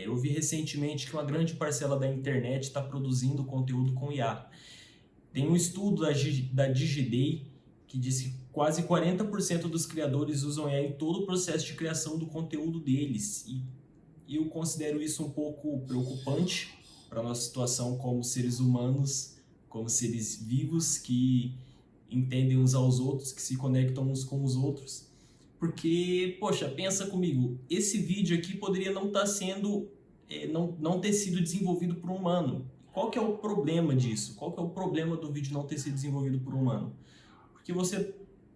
Eu vi recentemente que uma grande parcela da internet está produzindo conteúdo com IA. Tem um estudo da Digiday que diz que quase 40% dos criadores usam IA em todo o processo de criação do conteúdo deles. E eu considero isso um pouco preocupante para a nossa situação como seres humanos, como seres vivos que entendem uns aos outros, que se conectam uns com os outros. Porque, poxa, pensa comigo, esse vídeo aqui poderia não estar sendo, não ter sido desenvolvido por um humano. Qual que é o problema disso? Qual que é o problema do vídeo não ter sido desenvolvido por um humano? Porque você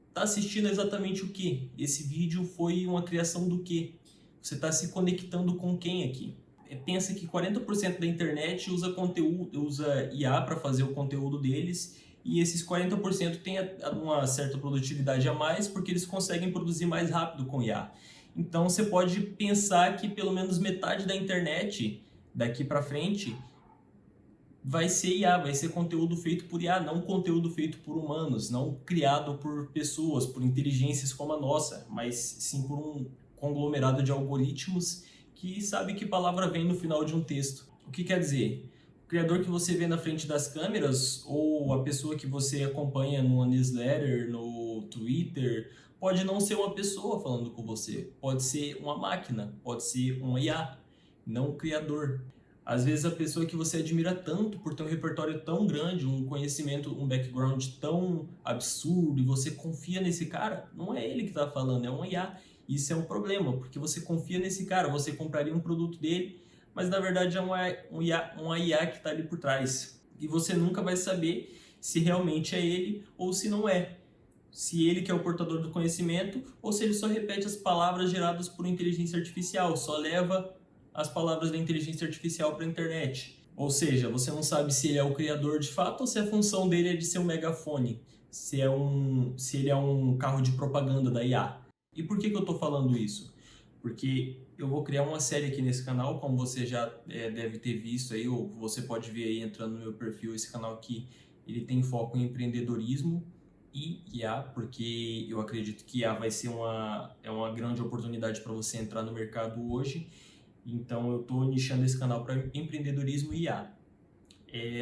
está assistindo exatamente o quê? Esse vídeo foi uma criação do quê? Você está se conectando com quem aqui? Pensa que 40% da internet usa conteúdo, usa IA para fazer o conteúdo deles, e esses 40% têm uma certa produtividade a mais porque eles conseguem produzir mais rápido com IA. Então você pode pensar que pelo menos metade da internet daqui para frente vai ser IA, vai ser conteúdo feito por IA, não conteúdo feito por humanos, não criado por pessoas, por inteligências como a nossa, mas sim por um conglomerado de algoritmos que sabe que palavra vem no final de um texto. O que quer dizer? O criador que você vê na frente das câmeras ou a pessoa que você acompanha numa newsletter, no Twitter, pode não ser uma pessoa falando com você, pode ser uma máquina, pode ser um IA, não um criador. Às vezes a pessoa que você admira tanto por ter um repertório tão grande, um conhecimento, um background tão absurdo, e você confia nesse cara, não é ele que está falando, é um IA. Isso é um problema, porque você confia nesse cara, você compraria um produto dele, mas na verdade é uma IA que está ali por trás. E você nunca vai saber se realmente é ele ou se não é. Se ele que é o portador do conhecimento ou se ele só repete as palavras geradas por inteligência artificial, só leva as palavras da inteligência artificial para a internet. Ou seja, você não sabe se ele é o criador de fato ou se a função dele é de ser um megafone, se ele é um carro de propaganda da IA. E por que eu estou falando isso? Porque eu vou criar uma série aqui nesse canal, como você já deve ter visto aí, ou você pode ver aí entrando no meu perfil, esse canal aqui, ele tem foco em empreendedorismo e IA, porque eu acredito que IA vai ser uma grande oportunidade para você entrar no mercado hoje. Então eu estou nichando esse canal para empreendedorismo e IA.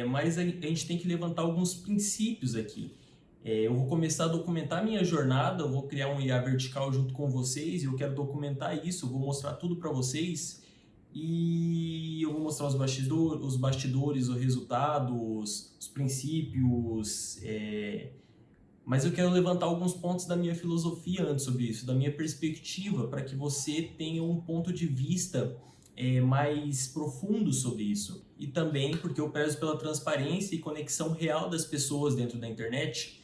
Mas a gente tem que levantar alguns princípios aqui. Eu vou começar a documentar minha jornada, eu vou criar um IA vertical junto com vocês e eu quero documentar isso, eu vou mostrar tudo para vocês e eu vou mostrar os bastidores, os resultados, os princípios, mas eu quero levantar alguns pontos da minha filosofia antes sobre isso, da minha perspectiva, para que você tenha um ponto de vista mais profundo sobre isso. E também porque eu prezo pela transparência e conexão real das pessoas dentro da internet,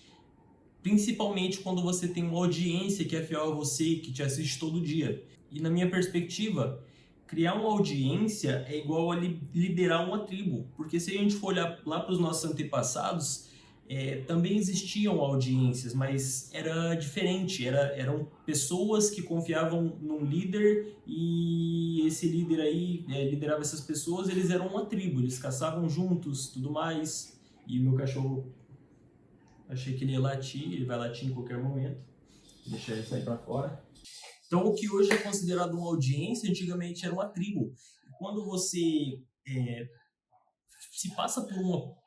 principalmente quando você tem uma audiência que é fiel a você, que te assiste todo dia. E na minha perspectiva, criar uma audiência é igual a liderar uma tribo, porque se a gente for olhar lá para os nossos antepassados, também existiam audiências, mas era diferente, eram pessoas que confiavam num líder e esse líder aí liderava essas pessoas, eles eram uma tribo, eles caçavam juntos, tudo mais, e o meu cachorro, achei que ele ia latir, ele vai latir em qualquer momento, vou deixar ele sair para fora. Então o que hoje é considerado uma audiência, antigamente era uma tribo. Quando você se passa por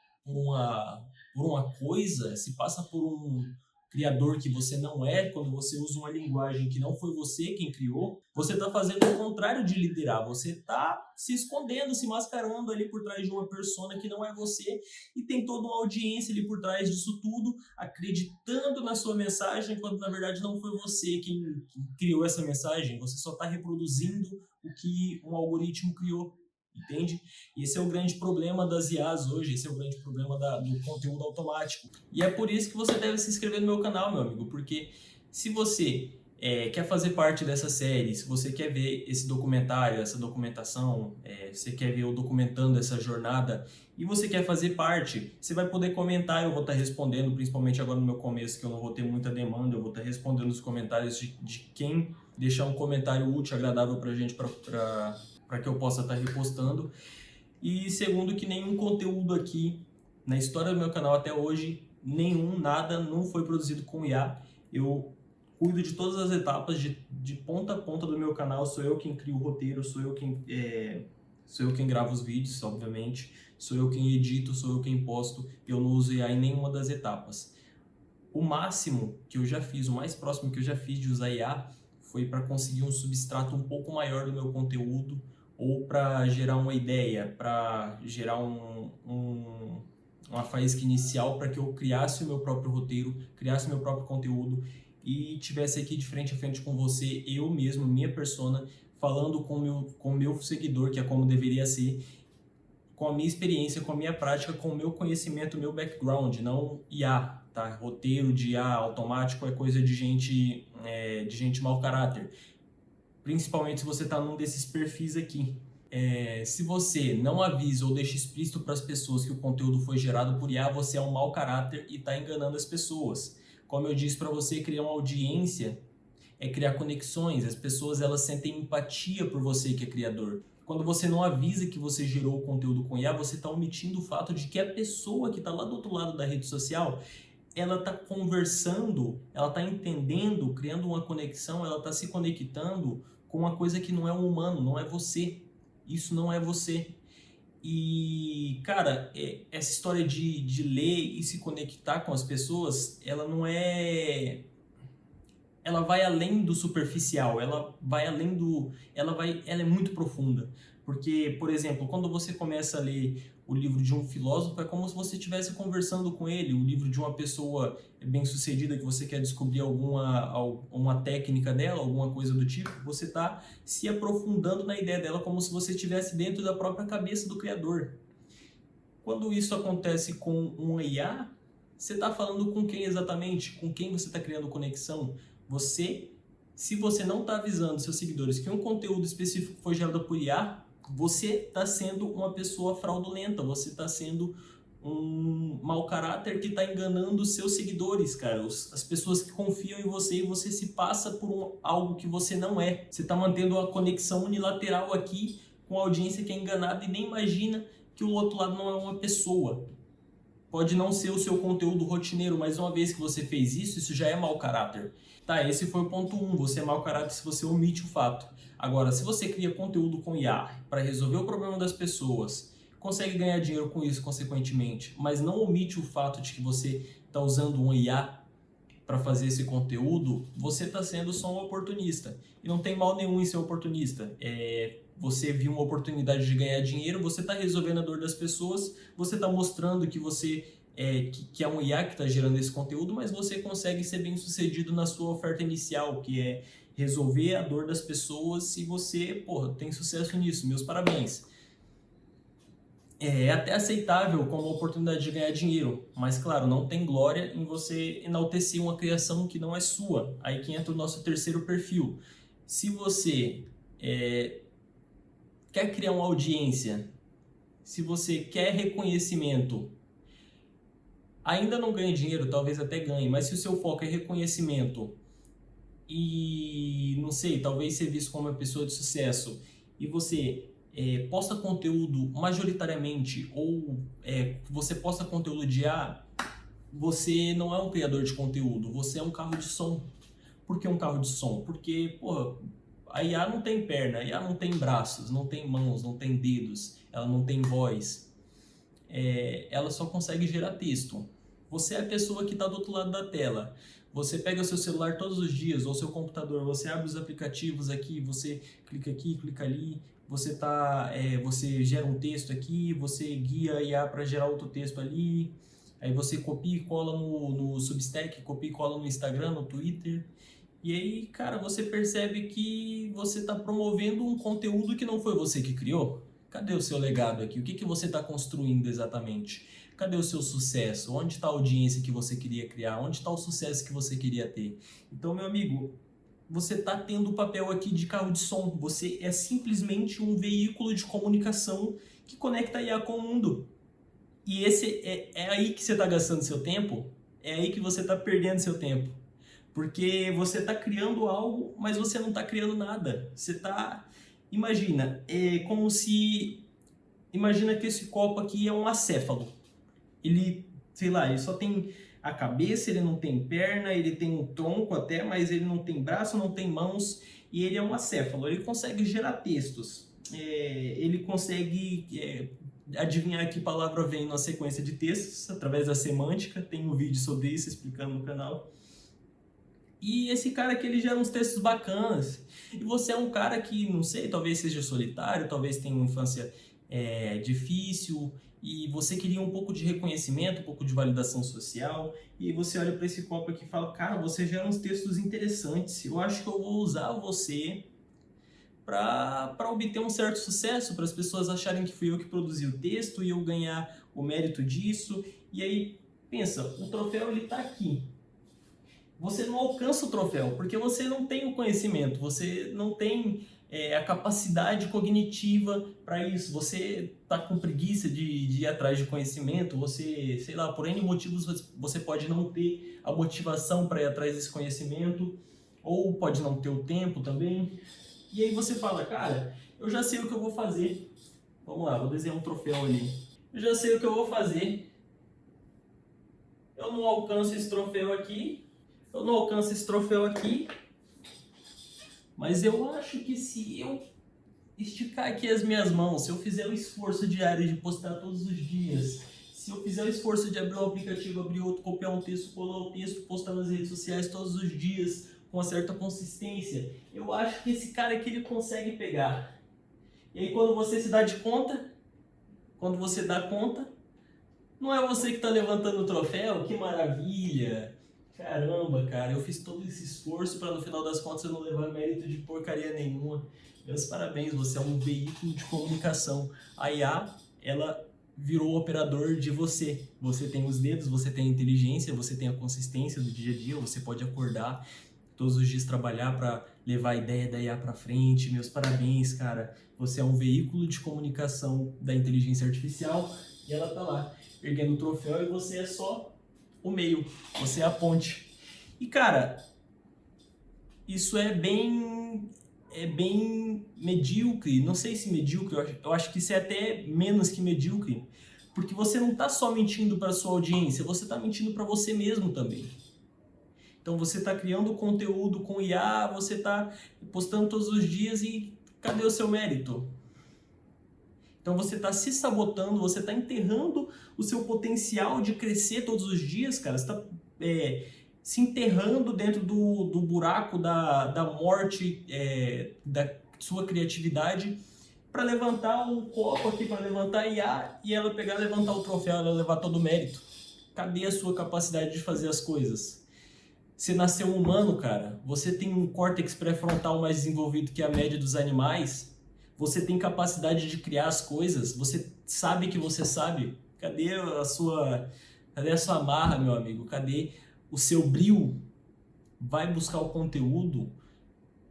uma coisa, se passa por um criador que você não é, quando você usa uma linguagem que não foi você quem criou, você está fazendo o contrário de liderar, você está se escondendo, se mascarando ali por trás de uma persona que não é você e tem toda uma audiência ali por trás disso tudo, acreditando na sua mensagem, quando na verdade não foi você quem criou essa mensagem, você só está reproduzindo o que um algoritmo criou. Entende? E esse é o grande problema das IAs hoje, esse é o grande problema do conteúdo automático. E é por isso que você deve se inscrever no meu canal, meu amigo, porque se você quer fazer parte dessa série, se você quer ver esse documentário, essa documentação, você quer ver eu documentando essa jornada e você quer fazer parte, você vai poder comentar, eu vou estar respondendo, principalmente agora no meu começo, que eu não vou ter muita demanda, eu vou estar respondendo os comentários de quem deixar um comentário útil, agradável pra gente, para que eu possa estar repostando. E segundo, que nenhum conteúdo aqui na história do meu canal até hoje, nada, não foi produzido com IA. Eu cuido de todas as etapas, de ponta a ponta do meu canal, sou eu quem cria o roteiro, sou eu quem grava os vídeos, obviamente, sou eu quem edito, sou eu quem posto, eu não uso IA em nenhuma das etapas. O máximo que eu já fiz, o mais próximo que eu já fiz de usar IA foi para conseguir um substrato um pouco maior do meu conteúdo, ou para gerar uma ideia, para gerar uma faísca inicial para que eu criasse o meu próprio roteiro, criasse o meu próprio conteúdo e tivesse aqui de frente a frente com você, eu mesmo, minha persona, falando com o meu seguidor, que é como deveria ser, com a minha experiência, com a minha prática, com o meu conhecimento, o meu background, não IA, tá? Roteiro de IA automático é coisa de gente mau caráter. Principalmente se você está num desses perfis aqui. Se você não avisa ou deixa explícito para as pessoas que o conteúdo foi gerado por IA, você é um mau caráter e está enganando as pessoas. Como eu disse para você, criar uma audiência é criar conexões. As pessoas elas sentem empatia por você que é criador. Quando você não avisa que você gerou o conteúdo com IA, você está omitindo o fato de que a pessoa que está lá do outro lado da rede social, ela está conversando, ela está entendendo, criando uma conexão, ela está se conectando com uma coisa que não é um humano, não é você. Isso não é você. E, cara, essa história de ler e se conectar com as pessoas, ela não é... Ela vai além do superficial, ela vai além do... Ela é muito profunda. Porque, por exemplo, quando você começa a ler o livro de um filósofo, é como se você estivesse conversando com ele. O livro de uma pessoa bem-sucedida que você quer descobrir uma técnica dela, alguma coisa do tipo, você está se aprofundando na ideia dela como se você estivesse dentro da própria cabeça do criador. Quando isso acontece com um IA, você está falando com quem exatamente? Com quem você está criando conexão? Se você não está avisando seus seguidores que um conteúdo específico foi gerado por IA, você está sendo uma pessoa fraudulenta, você está sendo um mau caráter que está enganando os seus seguidores, cara. As pessoas que confiam em você e você se passa por algo que você não é. Você está mantendo uma conexão unilateral aqui com a audiência que é enganada e nem imagina que o outro lado não é uma pessoa. Pode não ser o seu conteúdo rotineiro, mas uma vez que você fez isso, isso já é mau caráter. Tá, esse foi o ponto 1, você é mau caráter se você omite o fato. Agora, se você cria conteúdo com IA para resolver o problema das pessoas, consegue ganhar dinheiro com isso, consequentemente, mas não omite o fato de que você está usando um IA para fazer esse conteúdo, você está sendo só um oportunista. E não tem mal nenhum em ser oportunista. Você viu uma oportunidade de ganhar dinheiro, você está resolvendo a dor das pessoas, você está mostrando que você que é um IA que está gerando esse conteúdo, mas você consegue ser bem sucedido na sua oferta inicial, que é resolver a dor das pessoas e você, tem sucesso nisso. Meus parabéns. É até aceitável como oportunidade de ganhar dinheiro, mas claro, não tem glória em você enaltecer uma criação que não é sua. Aí que entra o nosso terceiro perfil. Se você quer criar uma audiência, se você quer reconhecimento, ainda não ganha dinheiro, talvez até ganhe, mas se o seu foco é reconhecimento e, não sei, talvez ser visto como uma pessoa de sucesso e você posta conteúdo majoritariamente ou você posta conteúdo de você não é um criador de conteúdo, você é um carro de som. Por que um carro de som? Porque, a IA não tem perna, a IA não tem braços, não tem mãos, não tem dedos, ela não tem voz. Ela só consegue gerar texto. Você é a pessoa que está do outro lado da tela. Você pega o seu celular todos os dias, ou seu computador, você abre os aplicativos aqui, você clica aqui, clica ali, você gera um texto aqui, você guia a IA para gerar outro texto ali, aí você copia e cola no Substack, copia e cola no Instagram, no Twitter. E aí, cara, você percebe que você está promovendo um conteúdo que não foi você que criou. Cadê o seu legado aqui? O que você está construindo exatamente? Cadê o seu sucesso? Onde está a audiência que você queria criar? Onde está o sucesso que você queria ter? Então, meu amigo, você está tendo o papel aqui de carro de som. Você é simplesmente um veículo de comunicação que conecta a IA com o mundo. E esse é aí que você está gastando seu tempo? É aí que você está perdendo seu tempo. Porque você está criando algo, mas você não está criando nada. Você está... Imagina, como se... Imagina que esse copo aqui é um acéfalo. Ele, sei lá, ele só tem a cabeça, ele não tem perna, ele tem um tronco até, mas ele não tem braço, não tem mãos, e ele é um acéfalo. Ele consegue gerar textos, ele consegue adivinhar que palavra vem na sequência de textos, através da semântica. Tem um vídeo sobre isso explicando no canal. E esse cara aqui, ele gera uns textos bacanas. E você é um cara que, não sei, talvez seja solitário, talvez tenha uma infância difícil, e você queria um pouco de reconhecimento, um pouco de validação social, e aí você olha para esse copo aqui e fala, cara, você gera uns textos interessantes, eu acho que eu vou usar você para obter um certo sucesso, para as pessoas acharem que fui eu que produzi o texto e eu ganhar o mérito disso. E aí, pensa, o troféu ele tá aqui. Você não alcança o troféu, porque você não tem o conhecimento, você não tem a capacidade cognitiva para isso, você está com preguiça de ir atrás de conhecimento, você, sei lá, por N motivos você pode não ter a motivação para ir atrás desse conhecimento, ou pode não ter o tempo também, e aí você fala, cara, eu já sei o que eu vou fazer, vamos lá, vou desenhar um troféu ali, eu já sei o que eu vou fazer, eu não alcanço esse troféu aqui, mas eu acho que se eu esticar aqui as minhas mãos, se eu fizer o esforço diário de postar todos os dias, se eu fizer o esforço de abrir um aplicativo, abrir outro, copiar um texto, colar o texto, postar nas redes sociais todos os dias, com uma certa consistência, eu acho que esse cara aqui ele consegue pegar. E aí quando você se dá de conta, não é você que está levantando o troféu, que maravilha! Caramba, cara, eu fiz todo esse esforço para no final das contas eu não levar mérito de porcaria nenhuma. Meus parabéns, você é um veículo de comunicação. A IA, ela virou operador de você. Você tem os dedos, você tem a inteligência, você tem a consistência do dia a dia, você pode acordar todos os dias, trabalhar para levar a ideia da IA para frente. Meus parabéns, cara. Você é um veículo de comunicação da inteligência artificial e ela tá lá, erguendo o troféu, e você é só o meio, você é a ponte. E cara, isso é bem medíocre, não sei se medíocre, eu acho que isso é até menos que medíocre, porque você não está só mentindo para sua audiência, você está mentindo para você mesmo também. Então você está criando conteúdo com IA, você está postando todos os dias e cadê o seu mérito? Então você está se sabotando, você está enterrando o seu potencial de crescer todos os dias, cara. Você está se enterrando dentro do buraco da morte da sua criatividade para levantar um copo aqui, para levantar a IA e ela pegar, levantar o troféu, ela levar todo o mérito. Cadê a sua capacidade de fazer as coisas? Você nasceu humano, cara. Você tem um córtex pré-frontal mais desenvolvido que a média dos animais. Você tem capacidade de criar as coisas, você sabe que você sabe. Cadê a sua marra, meu amigo? Cadê o seu brio? Vai buscar o conteúdo,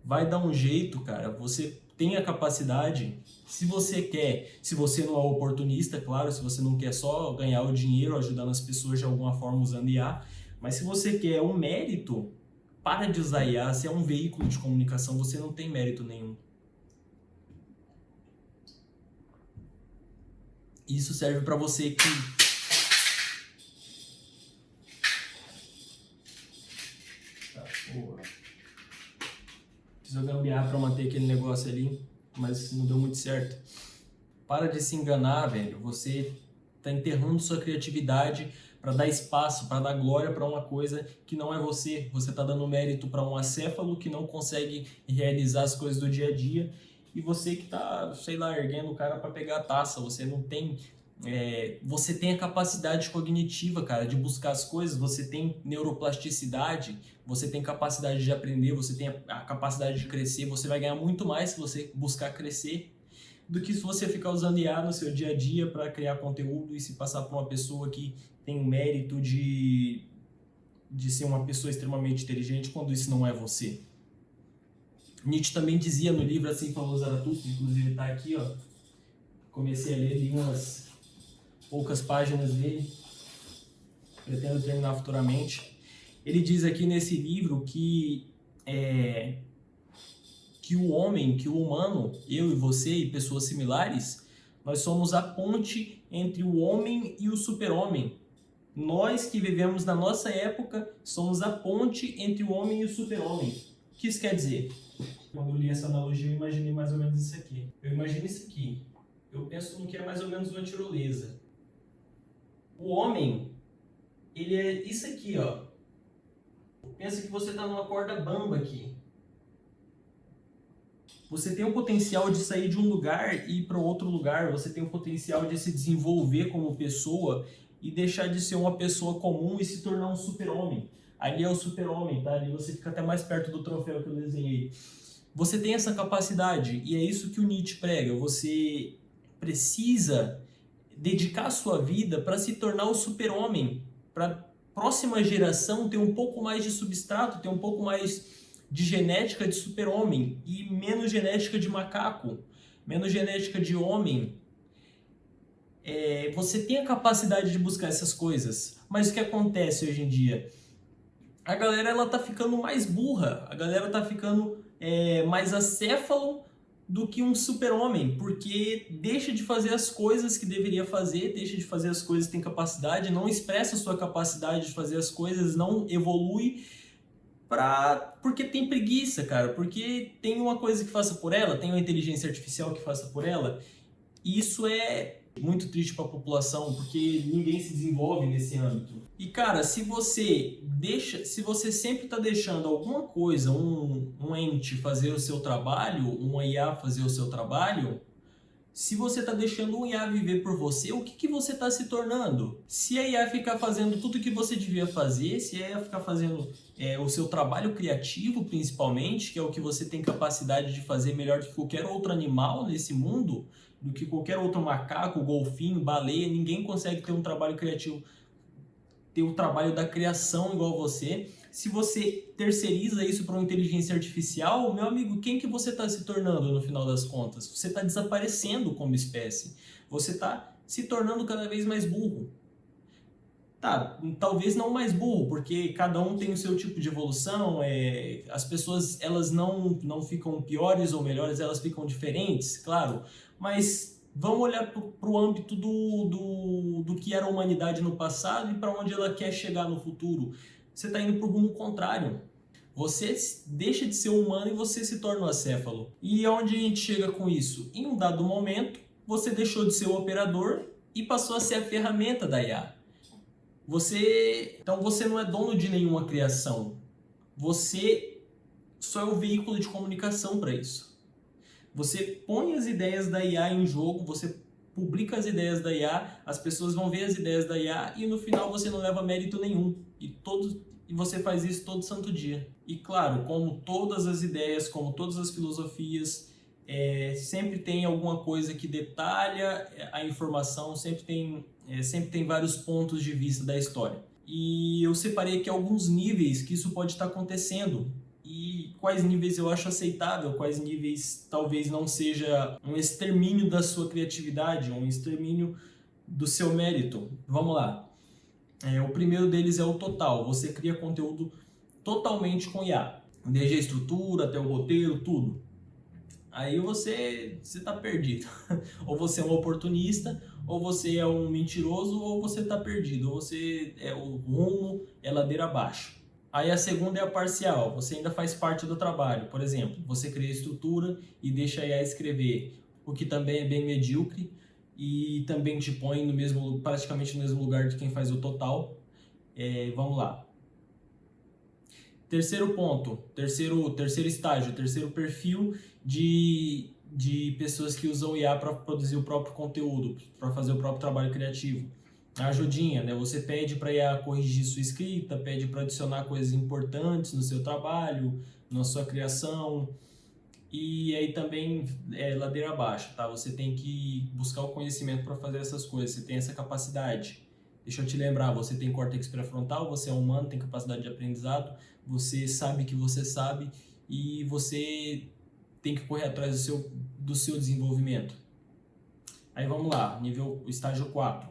vai dar um jeito, cara. Você tem a capacidade, se você quer, se você não é oportunista, claro, se você não quer só ganhar o dinheiro ajudando as pessoas de alguma forma usando IA, mas se você quer um mérito, para de usar IA. Se é um veículo de comunicação, você não tem mérito nenhum. Isso serve para você que... Tá, porra. Fiz eu gambiarra para manter aquele negócio ali, mas não deu muito certo. Para de se enganar, velho. Você tá enterrando sua criatividade para dar espaço, para dar glória para uma coisa que não é você. Você tá dando mérito para um acéfalo que não consegue realizar as coisas do dia a dia. E você que tá, sei lá, erguendo o cara para pegar a taça, você não tem... você tem a capacidade cognitiva, cara, de buscar as coisas, você tem neuroplasticidade, você tem capacidade de aprender, você tem a capacidade de crescer, você vai ganhar muito mais se você buscar crescer do que se você ficar usando IA no seu dia a dia para criar conteúdo e se passar por uma pessoa que tem o mérito de ser uma pessoa extremamente inteligente quando isso não é você. Nietzsche também dizia no livro Assim Falou Zaratustra, inclusive está aqui, ó. Comecei a ler ali umas poucas páginas dele, pretendo terminar futuramente. Ele diz aqui nesse livro que o homem, que o humano, eu e você e pessoas similares, nós somos a ponte entre o homem e o super-homem. Nós que vivemos na nossa época somos a ponte entre o homem e o super-homem. O que isso quer dizer? Quando eu li essa analogia, eu imaginei mais ou menos isso aqui. Eu imagino isso aqui. Eu penso no que é mais ou menos uma tirolesa. O homem, ele é isso aqui, ó. Pensa que você está numa corda bamba aqui. Você tem o potencial de sair de um lugar e ir para outro lugar. Você tem o potencial de se desenvolver como pessoa e deixar de ser uma pessoa comum e se tornar um super-homem. Ali é o super-homem, tá? Ali você fica até mais perto do troféu que eu desenhei. Você tem essa capacidade e é isso que o Nietzsche prega. Você precisa dedicar a sua vida para se tornar o super-homem, para a próxima geração ter um pouco mais de substrato, ter um pouco mais de genética de super-homem e menos genética de macaco, menos genética de homem. Você tem a capacidade de buscar essas coisas, mas o que acontece hoje em dia? A galera ela tá ficando mais burra, a galera tá ficando mais acéfalo do que um super-homem, porque deixa de fazer as coisas que deveria fazer, deixa de fazer as coisas que tem capacidade, não expressa a sua capacidade de fazer as coisas, não evolui, porque tem preguiça, cara, porque tem uma coisa que faça por ela, tem uma inteligência artificial que faça por ela, e isso é muito triste para a população, porque ninguém se desenvolve nesse âmbito. E cara, se você sempre está deixando alguma coisa, um ente fazer o seu trabalho, um IA fazer o seu trabalho, se você está deixando um IA viver por você, o que você está se tornando? Se a IA ficar fazendo tudo o que você devia fazer, se a IA ficar fazendo o seu trabalho criativo, principalmente, que é o que você tem capacidade de fazer melhor do que qualquer outro animal nesse mundo, do que qualquer outro macaco, golfinho, baleia, ninguém consegue ter um trabalho criativo, ter o trabalho da criação igual você. Se você terceiriza isso para uma inteligência artificial, meu amigo, quem que você está se tornando no final das contas? Você está desaparecendo como espécie. Você está se tornando cada vez mais burro. Tá, talvez não mais burro, porque cada um tem o seu tipo de evolução, as pessoas elas não ficam piores ou melhores, elas ficam diferentes, claro, mas vamos olhar para o âmbito do que era a humanidade no passado e para onde ela quer chegar no futuro. Você está indo para o rumo contrário. Você deixa de ser humano e você se torna um acéfalo. E aonde a gente chega com isso? Em um dado momento, você deixou de ser o operador e passou a ser a ferramenta da IA. Então você não é dono de nenhuma criação. Você só é o veículo de comunicação para isso. Você põe as ideias da IA em jogo, você publica as ideias da IA, as pessoas vão ver as ideias da IA e no final você não leva mérito nenhum. E você faz isso todo santo dia. E claro, como todas as ideias, como todas as filosofias, sempre tem alguma coisa que detalha a informação, sempre tem vários pontos de vista da história. E eu separei aqui alguns níveis que isso pode estar acontecendo e quais níveis eu acho aceitável, quais níveis talvez não seja um extermínio da sua criatividade, um extermínio do seu mérito. Vamos lá. O primeiro deles é o total. Você cria conteúdo totalmente com IA, desde a estrutura até o roteiro, tudo. Aí você está perdido. Ou você é um oportunista, ou você é um mentiroso, ou você está perdido. Ou você o rumo é ladeira abaixo. Aí a segunda é a parcial. Você ainda faz parte do trabalho. Por exemplo, você cria a estrutura e deixa a IA escrever, o que também é bem medíocre e também te põe praticamente no mesmo lugar de quem faz o total. Vamos lá. Terceiro ponto, terceiro estágio, terceiro perfil de pessoas que usam IA para produzir o próprio conteúdo, para fazer o próprio trabalho criativo. A ajudinha, né? Você pede para a IA corrigir sua escrita, pede para adicionar coisas importantes no seu trabalho, na sua criação. E aí também é ladeira abaixo, tá? Você tem que buscar o conhecimento para fazer essas coisas, você tem essa capacidade. Deixa eu te lembrar, você tem córtex pré-frontal, você é humano, tem capacidade de aprendizado, você sabe que você sabe e você tem que correr atrás do seu desenvolvimento. Aí vamos lá, estágio 4.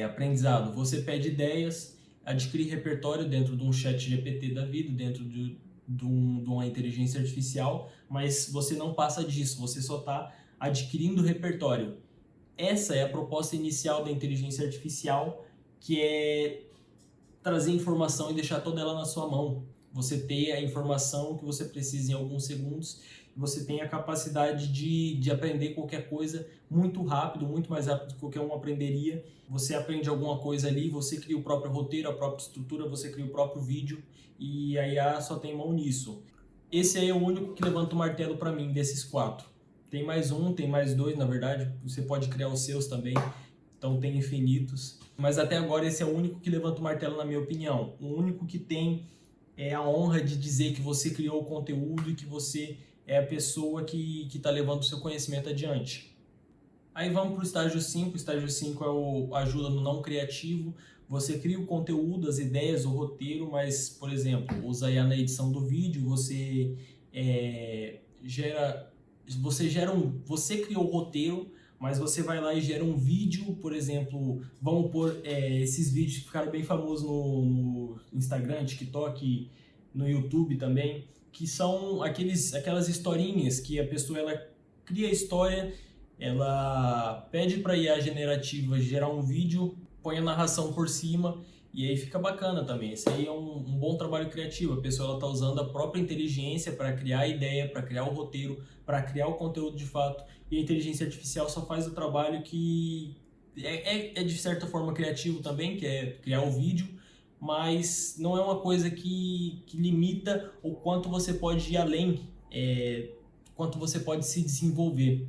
Aprendizado. Você pede ideias, adquire repertório dentro de um chat GPT da vida, dentro de uma inteligência artificial, mas você não passa disso, você só está adquirindo repertório. Essa é a proposta inicial da inteligência artificial que é trazer informação e deixar toda ela na sua mão. Você ter a informação que você precisa em alguns segundos, você tem a capacidade de aprender qualquer coisa muito rápido, muito mais rápido do que qualquer um aprenderia. Você aprende alguma coisa ali, você cria o próprio roteiro, a própria estrutura, você cria o próprio vídeo e a IA só tem mão nisso. Esse aí é o único que levanta o martelo para mim, desses 4. Tem mais um, tem mais 2, na verdade, você pode criar os seus também, então tem infinitos. Mas até agora esse é o único que levanta o martelo, na minha opinião. O único que tem a honra de dizer que você criou o conteúdo e que você é a pessoa que está levando o seu conhecimento adiante. Aí vamos para o estágio 5. O estágio 5 é o ajuda no não criativo. Você cria o conteúdo, as ideias, o roteiro, mas, por exemplo, usa IA na edição do vídeo, você você criou o roteiro, mas você vai lá e gera um vídeo, por exemplo, vamos pôr esses vídeos que ficaram bem famosos no Instagram, TikTok, no YouTube também, que são aquelas historinhas que a pessoa ela cria a história, ela pede para a IA generativa gerar um vídeo, põe a narração por cima e aí fica bacana também. Esse aí é um bom trabalho criativo. A pessoa está usando a própria inteligência para criar a ideia, para criar o roteiro, para criar o conteúdo de fato. E a inteligência artificial só faz o trabalho que é de certa forma criativo também, que é criar o vídeo, mas não é uma coisa que limita o quanto você pode ir além, quanto você pode se desenvolver.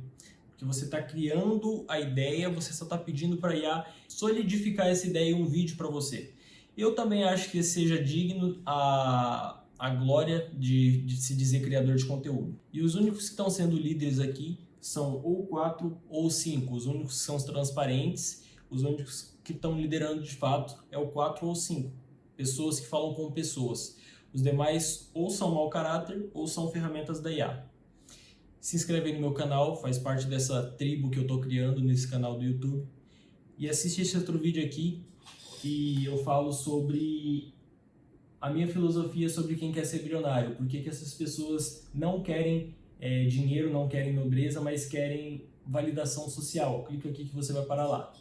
Porque você está criando a ideia, você só está pedindo para a IA solidificar essa ideia em um vídeo para você. Eu também acho que seja digno a glória de se dizer criador de conteúdo. E os únicos que estão sendo líderes aqui são ou 4 ou 5. Os únicos que são transparentes, os únicos que estão liderando de fato é o 4 ou 5. Pessoas que falam com pessoas. Os demais ou são mau caráter ou são ferramentas da IA. Se inscreve aí no meu canal, faz parte dessa tribo que eu estou criando nesse canal do YouTube. E assiste esse outro vídeo aqui, que eu falo sobre a minha filosofia sobre quem quer ser bilionário. Por que essas pessoas não querem dinheiro, não querem nobreza, mas querem validação social. Clica aqui que você vai parar lá.